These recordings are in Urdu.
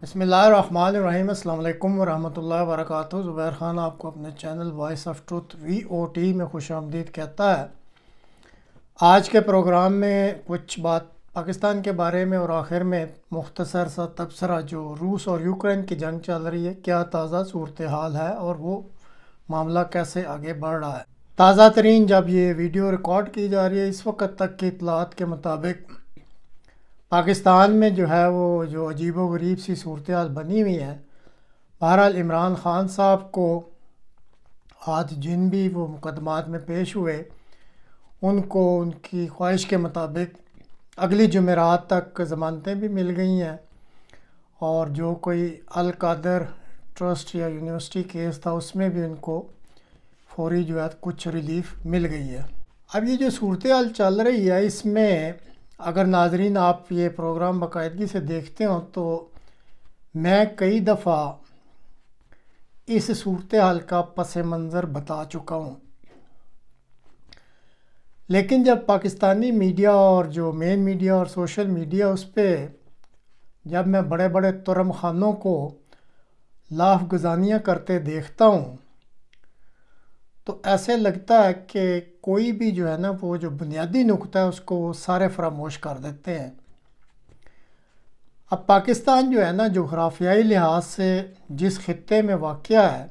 بسم اللہ الرحمن الرحیم۔ السلام علیکم ورحمۃ اللہ وبرکاتہ۔ زبیر خان آپ کو اپنے channel voice of truth VOT میں خوش آمدید کہتا ہے۔ آج کے پروگرام میں کچھ بات پاکستان کے بارے میں اور آخر میں مختصر سا تبصرہ جو روس اور یوکرین کی جنگ چل رہی ہے، کیا تازہ صورتحال ہے اور وہ معاملہ کیسے آگے بڑھ رہا ہے۔ تازہ ترین جب یہ ویڈیو ریکارڈ کی جا رہی ہے، اس وقت تک کی اطلاعات کے مطابق پاکستان میں جو عجیب و غریب سی صورتحال بنی ہوئی ہے۔ بہرحال عمران خان صاحب کو آج جن بھی وہ مقدمات میں پیش ہوئے، ان کو ان کی خواہش کے مطابق اگلی جمعرات تک ضمانتیں بھی مل گئی ہیں، اور جو کوئی القادر ٹرسٹ یا یونیورسٹی کیس تھا اس میں بھی ان کو فوری کچھ ریلیف مل گئی ہے۔ اب یہ جو صورتحال چل رہی ہے، اس میں اگر ناظرین آپ یہ پروگرام باقاعدگی سے دیکھتے ہوں تو میں کئی دفعہ اس صورتحال کا پس منظر بتا چکا ہوں، لیکن جب پاکستانی میڈیا اور جو مین میڈیا اور سوشل میڈیا اس پہ جب میں بڑے بڑے ترم خانوں کو لاف گزانیاں کرتے دیکھتا ہوں تو ایسے لگتا ہے کہ کوئی بھی وہ جو بنیادی نقطہ ہے اس کو وہ سارے فراموش کر دیتے ہیں۔ اب پاکستان جغرافیائی لحاظ سے جس خطے میں واقع ہے،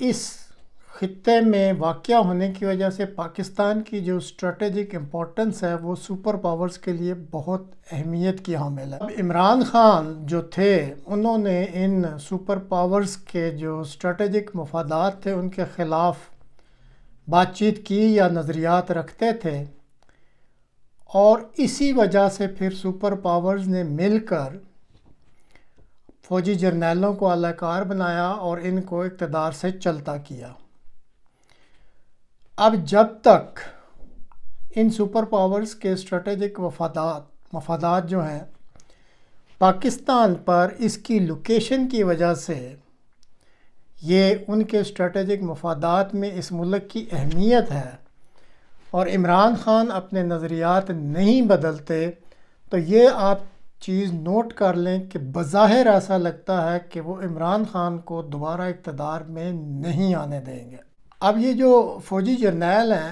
اس خطے میں واقع ہونے کی وجہ سے پاکستان کی جو اسٹریٹجک امپورٹنس ہے وہ سپر پاورز کے لیے بہت اہمیت کی حامل ہے۔ اب عمران خان جو تھے، انہوں نے ان سپر پاورز کے جو اسٹریٹجک مفادات تھے ان کے خلاف بات چیت کی یا نظریات رکھتے تھے، اور اسی وجہ سے پھر سپر پاورز نے مل کر فوجی جرنیلوں کو اعلی کار بنایا اور ان کو اقتدار سے چلتا کیا۔ اب جب تک ان سپر پاورز کے اسٹریٹجک مفادات جو ہیں پاکستان پر، اس کی لوکیشن کی وجہ سے یہ ان کے اسٹریٹجک مفادات میں اس ملک کی اہمیت ہے، اور عمران خان اپنے نظریات نہیں بدلتے، تو یہ آپ چیز نوٹ کر لیں کہ بظاہر ایسا لگتا ہے کہ وہ عمران خان کو دوبارہ اقتدار میں نہیں آنے دیں گے۔ اب یہ جو فوجی جرنیل ہیں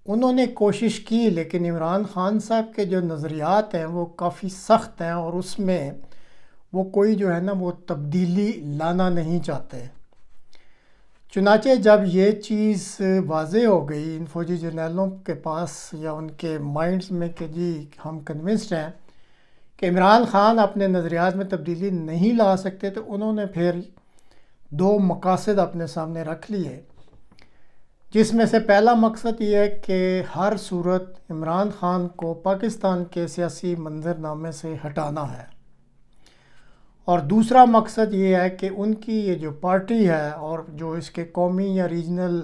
انہوں نے کوشش کی، لیکن عمران خان صاحب کے جو نظریات ہیں وہ کافی سخت ہیں، اور اس میں وہ کوئی وہ تبدیلی لانا نہیں چاہتے۔ چنانچہ جب یہ چیز واضح ہو گئی ان فوجی جرنیلوں کے پاس یا ان کے مائنڈز میں کہ جی ہم کنونسڈ ہیں کہ عمران خان اپنے نظریات میں تبدیلی نہیں لا سکتے، تو انہوں نے پھر دو مقاصد اپنے سامنے رکھ لیے، جس میں سے پہلا مقصد یہ ہے کہ ہر صورت عمران خان کو پاکستان کے سیاسی منظرنامے سے ہٹانا ہے، اور دوسرا مقصد یہ ہے کہ ان کی یہ جو پارٹی ہے اور جو اس کے قومی یا ریجنل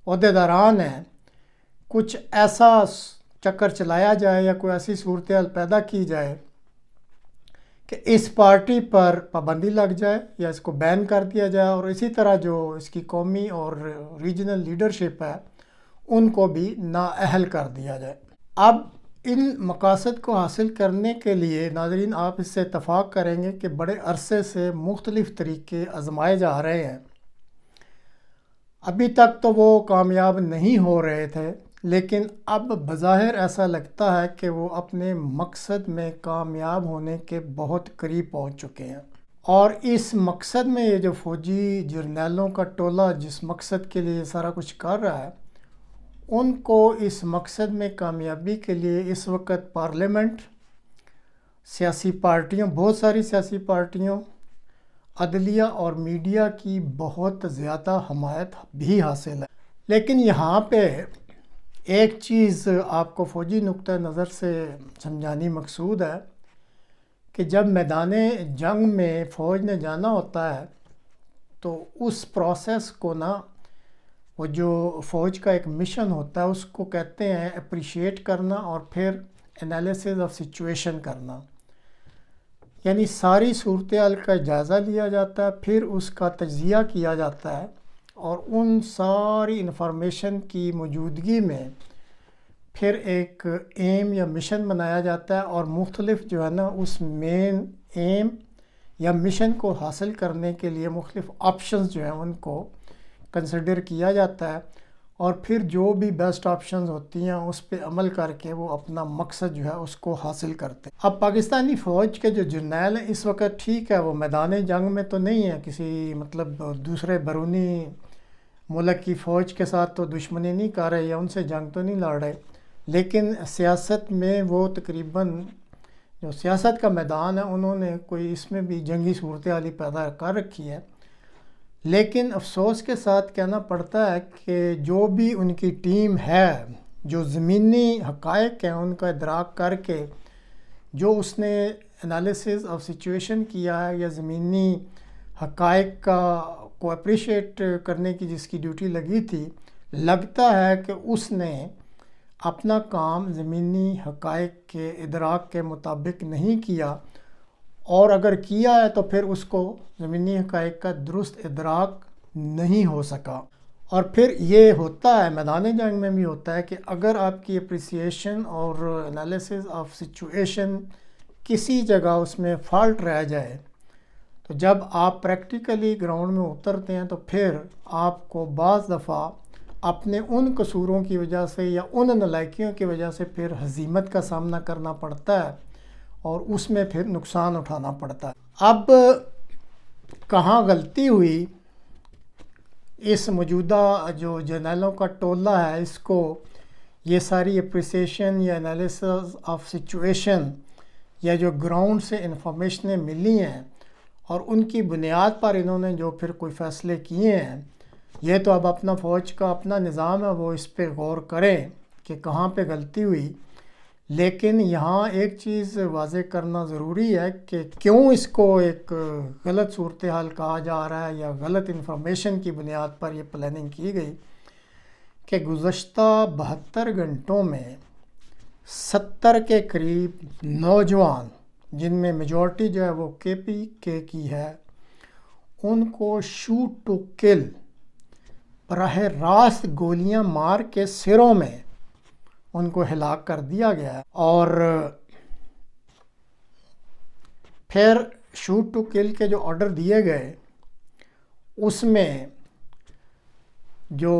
عہدیداران ہیں، کچھ ایسا چکر چلایا جائے یا کوئی ایسی صورتحال پیدا کی جائے کہ اس پارٹی پر پابندی لگ جائے یا اس کو بین کر دیا جائے، اور اسی طرح جو اس کی قومی اور ریجنل لیڈرشپ ہے ان کو بھی نااہل کر دیا جائے۔ اب ان مقاصد کو حاصل کرنے کے لیے ناظرین آپ اس سے اتفاق کریں گے کہ بڑے عرصے سے مختلف طریقے آزمائے جا رہے ہیں۔ ابھی تک تو وہ کامیاب نہیں ہو رہے تھے، لیکن اب بظاہر ایسا لگتا ہے کہ وہ اپنے مقصد میں کامیاب ہونے کے بہت قریب پہنچ چکے ہیں، اور اس مقصد میں یہ جو فوجی جرنیلوں کا ٹولہ جس مقصد کے لیے سارا کچھ کر رہا ہے، ان کو اس مقصد میں کامیابی کے لیے اس وقت پارلیمنٹ، سیاسی پارٹیوں، بہت ساری سیاسی پارٹیوں، عدلیہ اور میڈیا کی بہت زیادہ حمایت بھی حاصل ہے۔ لیکن یہاں پہ ایک چیز آپ کو فوجی نقطہ نظر سے سمجھانی مقصود ہے کہ جب میدان جنگ میں فوج نے جانا ہوتا ہے تو اس پروسیس کو وہ جو فوج کا ایک مشن ہوتا ہے اس کو کہتے ہیں اپریشیٹ کرنا، اور پھر انالیسز آف سچویشن کرنا، یعنی ساری صورتحال کا جائزہ لیا جاتا ہے، پھر اس کا تجزیہ کیا جاتا ہے، اور ان ساری انفارمیشن کی موجودگی میں پھر ایک ایم یا مشن بنایا جاتا ہے اور مختلف جو ہے نا اس مین ایم یا مشن کو حاصل کرنے کے لیے مختلف آپشنز جو ہیں ان کو کنسیڈر کیا جاتا ہے اور پھر جو بھی بیسٹ آپشنز ہوتی ہیں اس پہ عمل کر کے وہ اپنا مقصد جو ہے اس کو حاصل کرتے ہیں۔ اب پاکستانی فوج کے جو جرنیل ہیں اس وقت ٹھیک ہے وہ میدان جنگ میں تو نہیں ہے، کسی مطلب دوسرے بیرونی ملک کی فوج کے ساتھ تو دشمنی نہیں کر رہے یا ان سے جنگ تو نہیں لڑ رہے، لیکن سیاست میں وہ تقریباً جو سیاست کا میدان ہے انہوں نے کوئی اس میں بھی جنگی صورتحال پیدا کر رکھی ہے۔ لیکن افسوس کے ساتھ کہنا پڑتا ہے کہ جو بھی ان کی ٹیم ہے جو زمینی حقائق ہیں ان کا ادراک کر کے جو اس نے انالیسز آف سچویشن کیا ہے یا زمینی حقائق کو اپریشیٹ کرنے کی جس کی ڈیوٹی لگی تھی، لگتا ہے کہ اس نے اپنا کام زمینی حقائق کے ادراک کے مطابق نہیں کیا، اور اگر کیا ہے تو پھر اس کو زمینی حقائق کا درست ادراک نہیں ہو سکا۔ اور پھر یہ ہوتا ہے میدان جنگ میں بھی ہوتا ہے کہ اگر آپ کی اپریسیشن اور انالیسز آف سچویشن کسی جگہ اس میں فالٹ رہ جائے تو جب آپ پریکٹیکلی گراؤنڈ میں اترتے ہیں تو پھر آپ کو بعض دفعہ اپنے ان قصوروں کی وجہ سے یا ان نالائکیوں کی وجہ سے پھر ہزیمت کا سامنا کرنا پڑتا ہے اور اس میں پھر نقصان اٹھانا پڑتا ہے۔ اب کہاں غلطی ہوئی اس موجودہ جو جرنیلوں کا ٹولہ ہے اس کو یہ ساری اپریسیشن یا انالیسز آف سچویشن یا جو گراؤنڈ سے انفارمیشنیں ملی ہیں اور ان کی بنیاد پر انہوں نے جو پھر کوئی فیصلے کیے ہیں، یہ تو اب اپنا فوج کا اپنا نظام ہے وہ اس پہ غور کریں کہ کہاں پہ غلطی ہوئی۔ لیکن یہاں ایک چیز واضح کرنا ضروری ہے کہ کیوں اس کو ایک غلط صورتحال کہا جا رہا ہے یا غلط انفارمیشن کی بنیاد پر یہ پلاننگ کی گئی کہ گزشتہ 72 گھنٹوں میں 70 کے قریب نوجوان جن میں میجورٹی جو ہے وہ KPK کی ہے ان کو شوٹ ٹو کل براہ راست گولیاں مار کے سروں میں ان کو ہلاک کر دیا گیا ہے۔ اور پھر شوٹ ٹو کل کے جو آرڈر دیے گئے اس میں جو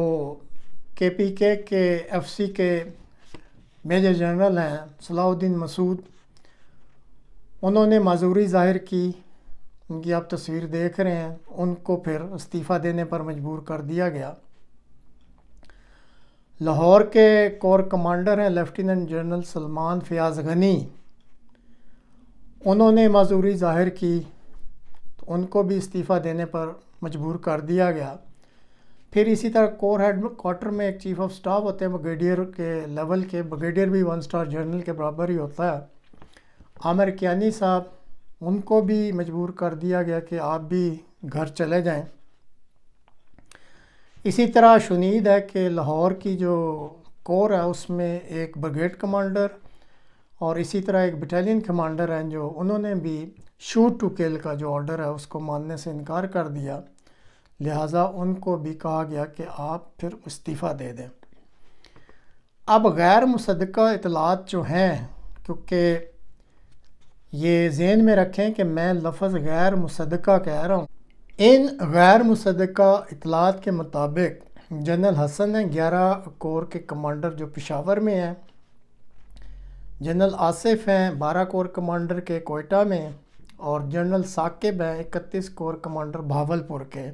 KPK کے FC کے میجر جنرل ہیں صلاح الدین مسعود، انہوں نے معذوری ظاہر کی، ان کی آپ تصویر دیکھ رہے ہیں، ان کو پھر استعفیٰ دینے پر مجبور کر دیا گیا۔ لاہور کے کور کمانڈر ہیں لیفٹیننٹ جنرل سلمان فیاض غنی، انہوں نے معذوری ظاہر کی تو ان کو بھی استعفیٰ دینے پر مجبور کر دیا گیا۔ پھر اسی طرح کور ہیڈ کوارٹر میں ایک چیف آف سٹاف ہوتے ہیں بریگیڈیئر کے لیول کے، بریگیڈیئر بھی 1 سٹار جنرل کے برابر ہی ہوتا ہے، عامر کیانی صاحب، ان کو بھی مجبور کر دیا گیا کہ آپ بھی گھر چلے جائیں۔ اسی طرح شنید ہے کہ لاہور کی جو کور ہے اس میں ایک بریگیڈ کمانڈر اور اسی طرح ایک بٹالین کمانڈر ہیں جو انہوں نے بھی شوٹ ٹو کل کا جو آرڈر ہے اس کو ماننے سے انکار کر دیا، لہٰذا ان کو بھی کہا گیا کہ آپ پھر استعفیٰ دے دیں۔ اب غیر مصدقہ اطلاعات جو ہیں، کیونکہ یہ ذہن میں رکھیں کہ میں لفظ غیر مصدقہ کہہ رہا ہوں، ان غیر مصدقہ اطلاعات کے مطابق جنرل حسن ہیں 11 کور کے کمانڈر جو پشاور میں ہیں، جنرل آصف ہیں 12 کور کمانڈر کے کوئٹہ میں، اور جنرل ثاقب ہیں 31 کور کمانڈر بھاولپور کے۔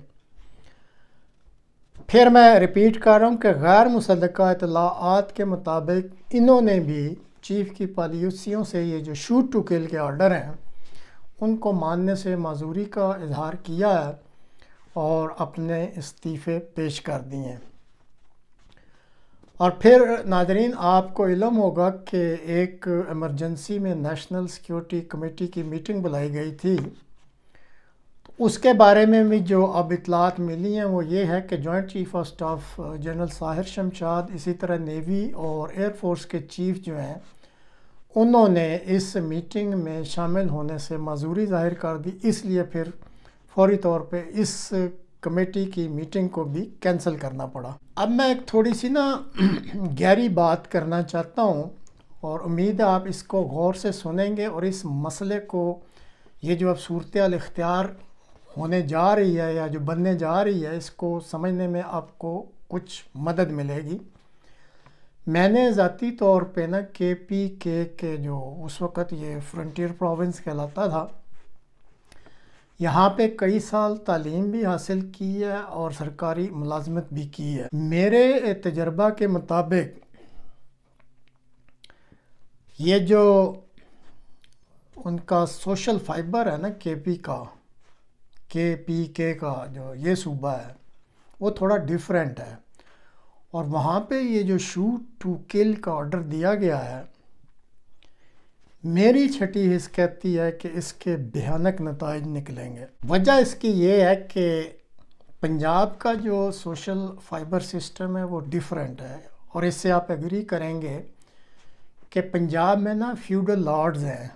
پھر میں ریپیٹ کر رہا ہوں کہ غیر مصدقہ اطلاعات کے مطابق انہوں نے بھی چیف کی پالیسیوں سے یہ جو شوٹ ٹو کل کے آرڈر ہیں ان کو ماننے سے معذوری کا اظہار کیا ہے اور اپنے استعفے پیش کر دیے ہیں۔ اور پھر ناظرین آپ کو علم ہوگا کہ ایک ایمرجنسی میں نیشنل سیکیورٹی کمیٹی کی میٹنگ بلائی گئی تھی، اس کے بارے میں بھی جو اب اطلاعات ملی ہیں وہ یہ ہے کہ joint chief of staff general Tahir Shamshad, اسی طرح نیوی اور ایئر فورس کے چیف جو ہیں انہوں نے اس میٹنگ میں شامل ہونے سے معذوری ظاہر کر دی، اس لیے پھر فوری طور پہ اس کمیٹی کی میٹنگ کو بھی کینسل کرنا پڑا۔ اب میں ایک تھوڑی سی گہری بات کرنا چاہتا ہوں، اور امید ہے آپ اس کو غور سے سنیں گے، اور اس مسئلے کو، یہ جو اب صورتحال اختیار ہونے جا رہی ہے یا جو بننے جا رہی ہے، اس کو سمجھنے میں آپ کو کچھ مدد ملے گی۔ میں نے ذاتی طور پہ کے پی کے جو اس وقت یہ فرنٹیئر پروونس کہلاتا تھا، یہاں پہ کئی سال تعلیم بھی حاصل کی ہے اور سرکاری ملازمت بھی کی ہے۔ میرے تجربہ کے مطابق یہ جو ان کا سوشل فائبر ہے کے پی کے کا جو یہ صوبہ ہے، وہ تھوڑا ڈیفرنٹ ہے، اور وہاں پہ یہ جو شوٹ ٹو کل کا آرڈر دیا گیا ہے، میری چھٹی حس کہتی ہے کہ اس کے بھیانک نتائج نکلیں گے۔ وجہ اس کی یہ ہے کہ پنجاب کا جو سوشل فائبر سسٹم ہے وہ ڈیفرنٹ ہے، اور اس سے آپ ایگری کریں گے کہ پنجاب میں فیوڈل لارڈز ہیں،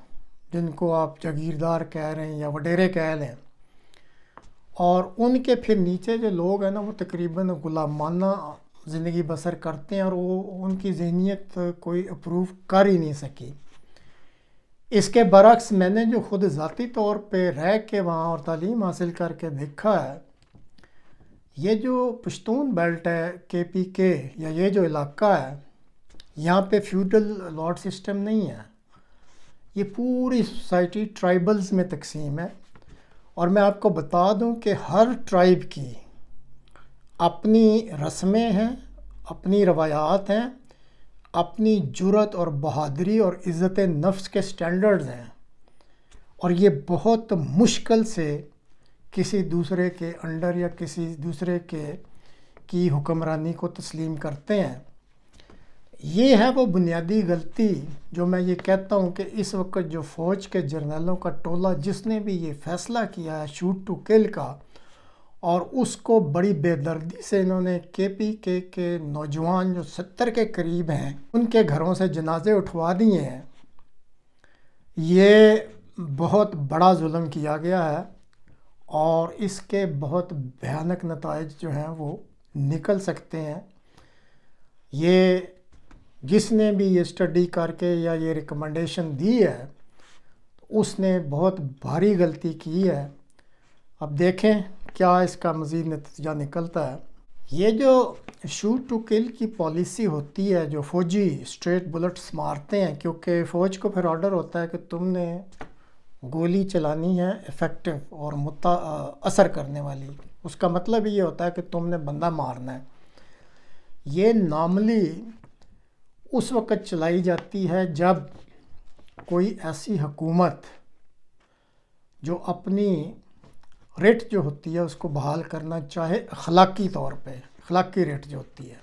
جن کو آپ جاگیردار کہہ رہے ہیں یا وڈیرے کہہ لیں، اور ان کے پھر نیچے جو لوگ ہیں وہ تقریباً غلامانہ زندگی بسر کرتے ہیں، اور وہ ان کی ذہنیت کوئی اپروو کر ہی نہیں سکی۔ اس کے برعکس میں نے جو خود ذاتی طور پہ رہ کے وہاں اور تعلیم حاصل کر کے دیکھا ہے، یہ جو پشتون بیلٹ ہے کے پی کے یا یہ جو علاقہ ہے، یہاں پہ فیوڈل لارڈ سسٹم نہیں ہے، یہ پوری سوسائٹی ٹرائبلز میں تقسیم ہے، اور میں آپ کو بتا دوں کہ ہر ٹرائب کی اپنی رسمیں ہیں، اپنی روایات ہیں، اپنی جرات اور بہادری اور عزت نفس کے سٹینڈرڈز ہیں، اور یہ بہت مشکل سے کسی دوسرے کے انڈر یا کسی دوسرے کی حکمرانی کو تسلیم کرتے ہیں۔ یہ ہے وہ بنیادی غلطی جو میں یہ کہتا ہوں کہ اس وقت جو فوج کے جرنیلوں کا ٹولہ جس نے بھی یہ فیصلہ کیا ہے شوٹ ٹو کل کا، اور اس کو بڑی بے دردی سے انہوں نے کے پی کے نوجوان جو 70 کے قریب ہیں ان کے گھروں سے جنازے اٹھوا دیے ہیں، یہ بہت بڑا ظلم کیا گیا ہے، اور اس کے بہت بھیانک نتائج جو ہیں وہ نکل سکتے ہیں۔ یہ جس نے بھی یہ اسٹڈی کر کے یا یہ ریکمنڈیشن دی ہے، اس نے بہت بھاری غلطی کی ہے۔ اب دیکھیں کیا اس کا مزید نتیجہ نکلتا ہے۔ یہ جو شوٹ ٹو کل کی پالیسی ہوتی ہے، جو فوجی اسٹریٹ بلٹس مارتے ہیں، کیونکہ فوج کو پھر آرڈر ہوتا ہے کہ تم نے گولی چلانی ہے ایفیکٹو اور اثر کرنے والی، اس کا مطلب یہ ہوتا ہے کہ تم نے بندہ مارنا ہے۔ یہ نارملی اس وقت چلائی جاتی ہے جب کوئی ایسی حکومت جو اپنی ریٹ جو ہوتی ہے اس کو بحال کرنا چاہے، اخلاقی طور پہ اخلاقی ریٹ جو ہوتی ہے،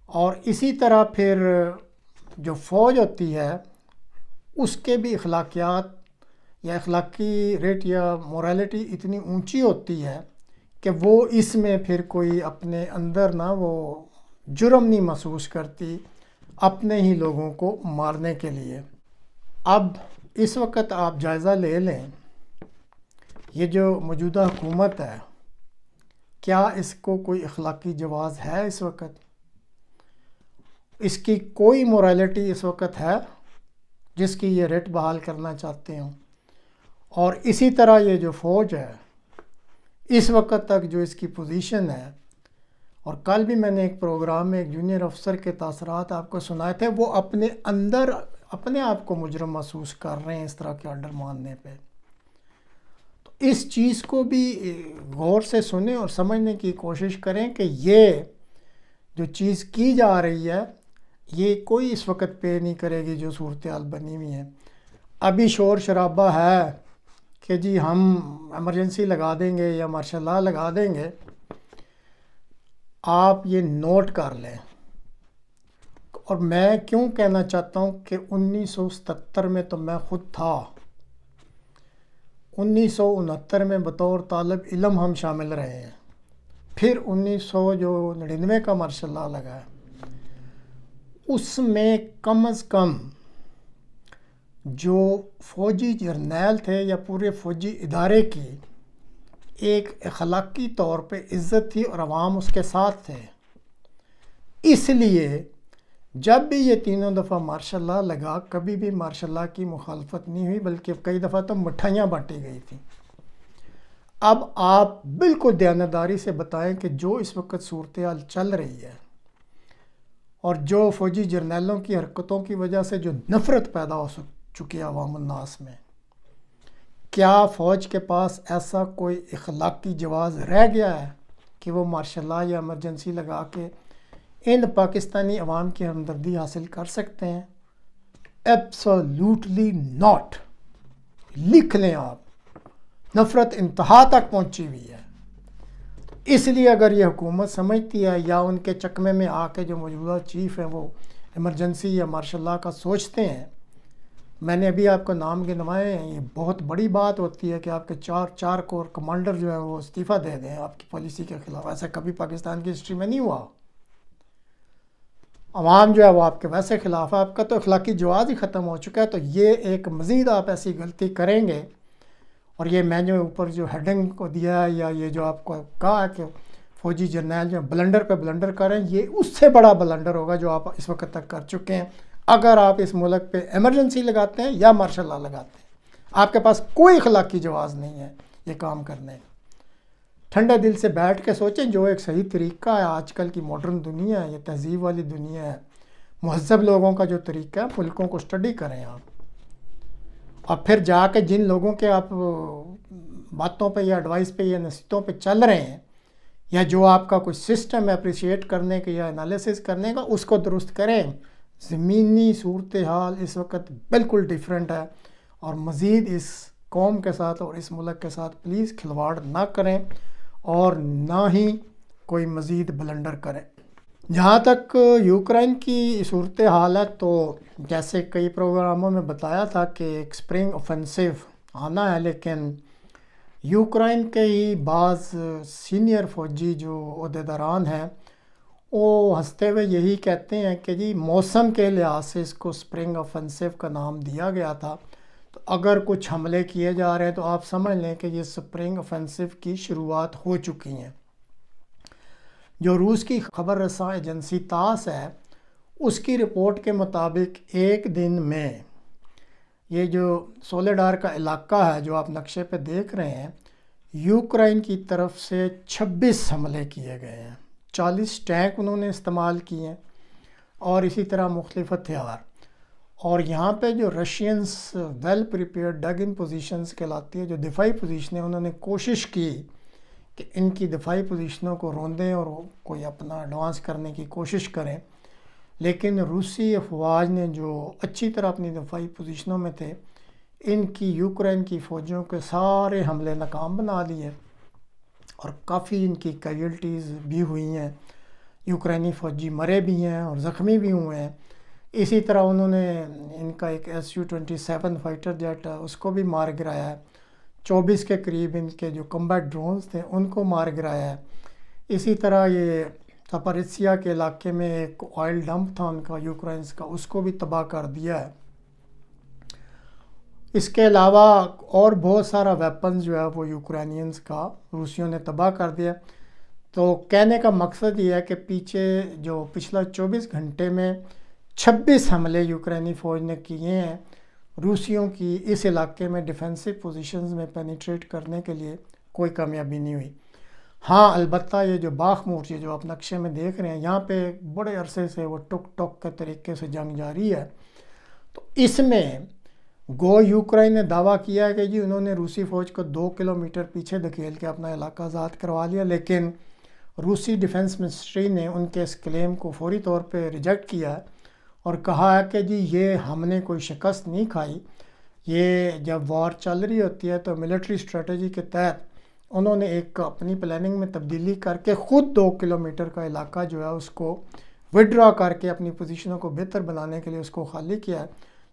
اور اسی طرح پھر جو فوج ہوتی ہے اس کے بھی اخلاقیات یا اخلاقی ریٹ یا موریلٹی اتنی اونچی ہوتی ہے کہ وہ اس میں پھر کوئی اپنے اندر وہ جرم نہیں محسوس کرتی اپنے ہی لوگوں کو مارنے کے لیے۔ اب اس وقت آپ جائزہ لے لیں، یہ جو موجودہ حکومت ہے، کیا اس کو کوئی اخلاقی جواز ہے اس وقت؟ اس کی کوئی موریلٹی اس وقت ہے جس کی یہ ریٹ بحال کرنا چاہتے ہوں؟ اور اسی طرح یہ جو فوج ہے اس وقت تک جو اس کی پوزیشن ہے، اور کل بھی میں نے ایک پروگرام میں ایک جونیئر افسر کے تاثرات آپ کو سنائے تھے، وہ اپنے اندر اپنے آپ کو مجرم محسوس کر رہے ہیں اس طرح کے آرڈر ماننے پہ۔ تو اس چیز کو بھی غور سے سنیں اور سمجھنے کی کوشش کریں کہ یہ جو چیز کی جا رہی ہے یہ کوئی اس وقت پے نہیں کرے گی جو صورتحال بنی ہوئی ہے۔ ابھی شور شرابہ ہے کہ جی ہم ایمرجنسی لگا دیں گے یا مارشل لاء لگا دیں گے، آپ یہ نوٹ کر لیں۔ اور میں کیوں کہنا چاہتا ہوں کہ 1977 میں تو میں خود تھا، 1969 میں بطور طالب علم ہم شامل رہے ہیں، پھر 1999 کا مارشل لاء لگا ہے، اس میں کم از کم جو فوجی جرنیل تھے یا پورے فوجی ادارے کی ایک اخلاقی طور پہ عزت تھی اور عوام اس کے ساتھ تھے، اس لیے جب بھی یہ تینوں دفعہ مارشل لا لگا کبھی بھی مارشل لا کی مخالفت نہیں ہوئی، بلکہ کئی دفعہ تو مٹھائیاں بانٹی گئی تھیں۔ اب آپ بالکل دیانتداری سے بتائیں کہ جو اس وقت صورتحال چل رہی ہے اور جو فوجی جرنیلوں کی حرکتوں کی وجہ سے جو نفرت پیدا ہو چکی ہے عوام الناس میں، کیا فوج کے پاس ایسا کوئی اخلاقی جواز رہ گیا ہے کہ وہ مارشل لا یا ایمرجنسی لگا کے ان پاکستانی عوام کی ہمدردی حاصل کر سکتے ہیں؟ Absolutely not. لکھ لیں آپ، نفرت انتہا تک پہنچی ہوئی ہے۔ اس لیے اگر یہ حکومت سمجھتی ہے یا ان کے چکمے میں آ کے جو موجودہ چیف ہیں وہ ایمرجنسی یا مارشل لا کا سوچتے ہیں، میں نے ابھی آپ کو نام گنوائے ہیں، یہ بہت بڑی بات ہوتی ہے کہ آپ کے چار کور کمانڈر جو ہیں وہ استعفیٰ دے دیں آپ کی پالیسی کے خلاف۔ ایسا کبھی پاکستان کی ہسٹری میں نہیں ہوا۔ عوام جو ہے وہ آپ کے ویسے خلاف ہے، آپ کا تو اخلاقی جواز ہی ختم ہو چکا ہے۔ تو یہ ایک مزید آپ ایسی غلطی کریں گے، اور یہ میں جو اوپر جو ہیڈنگ کو دیا ہے یا یہ جو آپ کو کہا ہے کہ فوجی جرنیل جو بلنڈر پہ بلنڈر کریں، یہ اس سے بڑا بلنڈر ہوگا جو آپ اس وقت تک کر چکے ہیں اگر آپ اس ملک پہ ایمرجنسی لگاتے ہیں یا مارشل لا لگاتے ہیں۔ آپ کے پاس کوئی اخلاقی جواز نہیں ہے یہ کام کرنے کا۔ ٹھنڈے دل سے بیٹھ کے سوچیں، جو ایک صحیح طریقہ ہے آج کل کی ماڈرن دنیا ہے، یہ تہذیب والی دنیا ہے، مہذب لوگوں کا جو طریقہ ہے، ملکوں کو اسٹڈی کریں آپ، اور پھر جا کے جن لوگوں کے آپ باتوں پہ یا ایڈوائس پہ یا نصیحتوں پہ چل رہے ہیں، یا جو آپ کا کوئی سسٹم ہے اپریشیٹ کرنے کا یا انالیسس کرنے کا، اس کو درست کریں۔ زمینی صورتحال اس وقت بالکل ڈیفرنٹ ہے، اور مزید اس قوم کے ساتھ اور اس ملک کے ساتھ پلیز کھلواڑ نہ کریں اور نہ ہی کوئی مزید بلنڈر کریں۔ جہاں تک یوکرائن کی صورتحال ہے، تو جیسے کئی پروگراموں میں بتایا تھا کہ ایک اسپرنگ اوفینسو آنا ہے، لیکن یوکرائن کے ہی بعض سینئر فوجی جو عہدیداران ہیں وہ ہنستے ہوئے یہی کہتے ہیں کہ جی موسم کے لحاظ سے اس کو اسپرنگ اوفینسو کا نام دیا گیا تھا، تو اگر کچھ حملے کیے جا رہے ہیں تو آپ سمجھ لیں کہ یہ اسپرنگ اوفینسو کی شروعات ہو چکی ہیں۔ جو روس کی خبر رساں ایجنسی تاس ہے، اس کی رپورٹ کے مطابق ایک دن میں یہ جو سولیڈار کا علاقہ ہے جو آپ نقشے پہ دیکھ رہے ہیں، یوکرائن کی طرف سے 26 حملے کیے گئے ہیں، 40 ٹینک انہوں نے استعمال کیے ہیں، اور اسی طرح مختلف ہتھیار۔ اور یہاں پہ جو رشینز ویل پریپیئرڈ ڈگ ان پوزیشنز کہلاتی ہے، جو دفاعی پوزیشنیں، انہوں نے کوشش کی کہ ان کی دفاعی پوزیشنوں کو روندیں اور کوئی اپنا ایڈوانس کرنے کی کوشش کریں، لیکن روسی افواج نے جو اچھی طرح اپنی دفاعی پوزیشنوں میں تھے، ان کی یوکرائن کی فوجوں کے سارے حملے ناکام بنا لیے، اور کافی ان کی کیجولٹیز بھی ہوئی ہیں، یوکرائنی فوجی مرے بھی ہیں اور زخمی بھی ہوئے ہیں۔ اسی طرح انہوں نے ان کا ایک Su-27 فائٹر جیٹ ہے اس کو بھی مار گرایا ہے، 24 کے قریب ان کے جو کمبیٹ ڈرونز تھے ان کو مار گرایا ہے۔ اسی طرح یہ زاپاریژیا کے علاقے میں ایک آئل ڈمپ تھا ان کا یوکرائنز کا، اس کو بھی تباہ کر دیا ہے۔ اس کے علاوہ اور بہت سارا ویپنز جو ہے وہ یوکرینینز کا روسیوں نے تباہ کر دیا۔ تو کہنے کا مقصد یہ ہے کہ پیچھے جو پچھلا 24 گھنٹے میں 26 حملے یوکرینی فوج نے کیے ہیں روسیوں کی اس علاقے میں ڈیفینسو پوزیشنز میں پینیٹریٹ کرنے کے لیے، کوئی کامیابی نہیں ہوئی۔ ہاں البتہ یہ جو باخموٹ یہ جو آپ نقشے میں دیکھ رہے ہیں، یہاں پہ بڑے عرصے سے وہ ٹک ٹک کے طریقے سے جنگ جاری ہے۔ تو اس میں گو یوکرائن نے دعویٰ کیا ہے کہ جی انہوں نے روسی فوج کو 2 کلومیٹر پیچھے دھکیل کے اپنا علاقہ آزاد کروا لیا، لیکن روسی ڈیفنس منسٹری نے ان کے اس کلیم کو فوری طور پہ ریجیکٹ کیا ہے اور کہا ہے کہ جی یہ ہم نے کوئی شکست نہیں کھائی، یہ جب وار چل رہی ہوتی ہے تو ملٹری اسٹریٹجی کے تحت انہوں نے ایک اپنی پلاننگ میں تبدیلی کر کے خود 2 کلومیٹر کا علاقہ جو ہے اس کو وڈرا کر کے اپنی پوزیشنوں کو بہتر بنانے کے لیے اس کو خالی کیا ہے،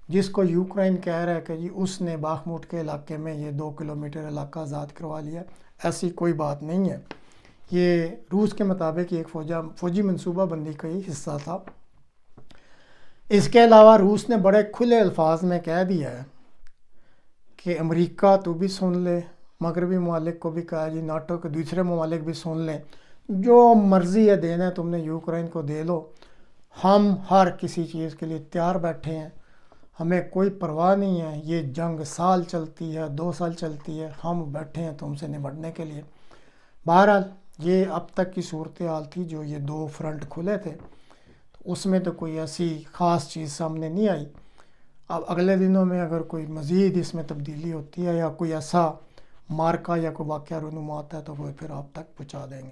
جس کو یوکرائن کہہ رہا ہے کہ جی اس نے باخموٹ کے علاقے میں یہ 2 کلومیٹر علاقہ آزاد کروا لیا۔ ایسی کوئی بات نہیں ہے، یہ روس کے مطابق ایک فوجی منصوبہ بندی کا ہی حصہ تھا۔ اس کے علاوہ روس نے بڑے کھلے الفاظ میں کہہ دیا ہے کہ امریکہ تو بھی سن لے، مغربی ممالک کو بھی کہا جی ناٹو کے دوسرے ممالک بھی سن لیں، جو مرضی ہے دینا ہے تم نے یوکرین کو دے لو، ہم ہر کسی چیز کے لیے تیار بیٹھے ہیں، ہمیں کوئی پرواہ نہیں ہے، یہ جنگ سال چلتی ہے 2 سال چلتی ہے، ہم بیٹھے ہیں تم سے نمٹنے کے لیے۔ بہرحال یہ اب تک کی صورتحال تھی، جو یہ 2 فرنٹ کھلے تھے اس میں تو کوئی ایسی خاص چیز سامنے نہیں آئی۔ اب اگلے دنوں میں اگر کوئی مزید اس میں تبدیلی ہوتی ہے یا کوئی ایسا مارکا یا کوئی واقعہ رونما ہوتا ہے تو وہ پھر آپ تک پہنچا دیں گے۔